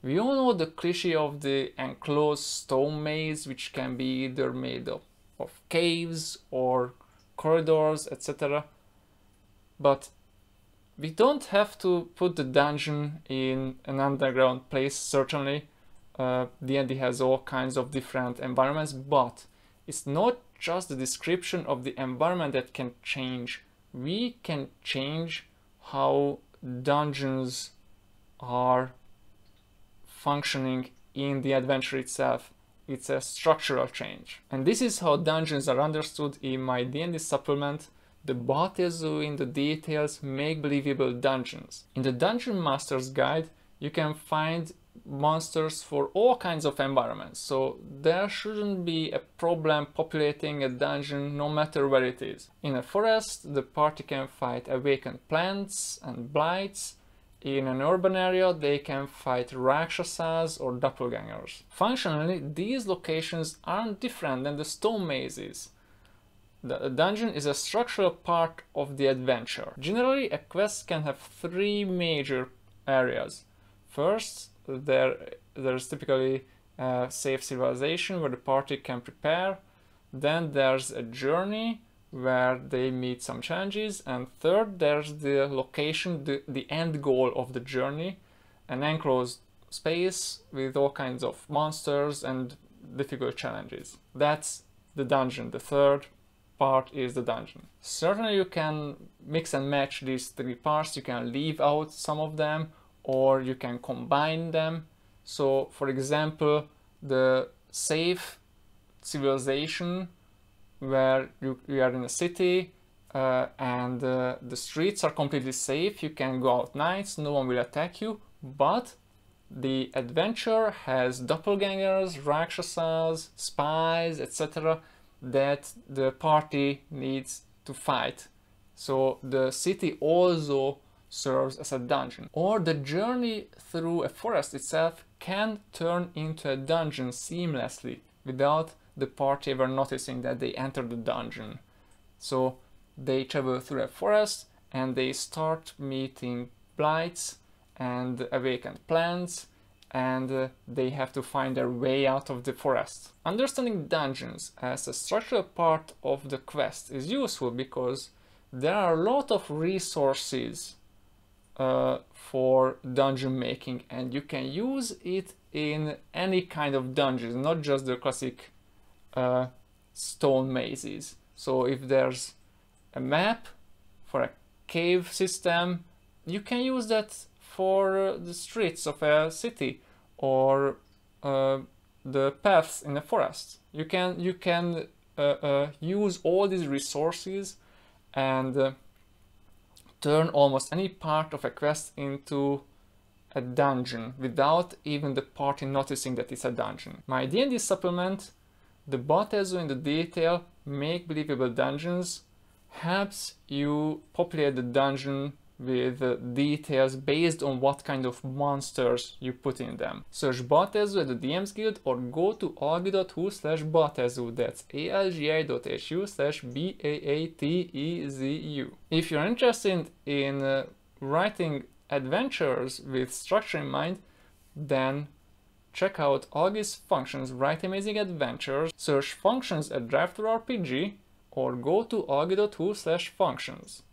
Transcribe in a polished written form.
We all know the cliche of the enclosed stone maze, which can be either made up of caves or corridors, etc. But we don't have to put the dungeon in an underground place, certainly. D&D has all kinds of different environments, but it's not just the description of the environment that can change. We can change how dungeons are functioning in the adventure itself. It's a structural change. And this is how dungeons are understood in my D&D supplement, the Baatezu in the details make believable dungeons. In the Dungeon Master's Guide, you can find monsters for all kinds of environments, so there shouldn't be a problem populating a dungeon no matter where it is. In a forest, the party can fight awakened plants and blights. In an urban area, they can fight rakshasas or doppelgangers. Functionally, these locations aren't different than the stone mazes. The dungeon is a structural part of the adventure. Generally, a quest can have three major areas. First, there's typically a safe civilization where the party can prepare. Then there's a journey where they meet some challenges. And third, there's the location, the end goal of the journey, an enclosed space with all kinds of monsters and difficult challenges. That's the dungeon. The third part is the dungeon. Certainly you can mix and match these three parts. You can leave out some of them or you can combine them. So for example, the safe civilization where you are in a city and the streets are completely safe, you can go out nights, no one will attack you, but the adventure has doppelgangers, rakshasas, spies, etc. that the party needs to fight. So the city also serves as a dungeon. Or the journey through a forest itself can turn into a dungeon seamlessly without the party ever noticing that they entered the dungeon. So they travel through a forest and they start meeting blights and awakened plants, and they have to find their way out of the forest. Understanding dungeons as a structural part of the quest is useful because there are a lot of resources for dungeon making, and you can use it in any kind of dungeons, not just the classic stone mazes. So if there's a map for a cave system, you can use that for the streets of a city or the paths in the forest. You can use all these resources and turn almost any part of a quest into a dungeon without even the party noticing that it's a dungeon. My D&D supplement, the Baatezu in the detail make believable dungeons, helps you populate the dungeon with details based on what kind of monsters you put in them. Search Baatezu at the DM's Guild or go to algi.hu/Baatezu, that's algi.hu/Baatezu. If you're interested in writing adventures with structure in mind, then check out Algi's Functions Write Amazing Adventures, search Functions at DriveThruRPG or go to algi.hu/Functions.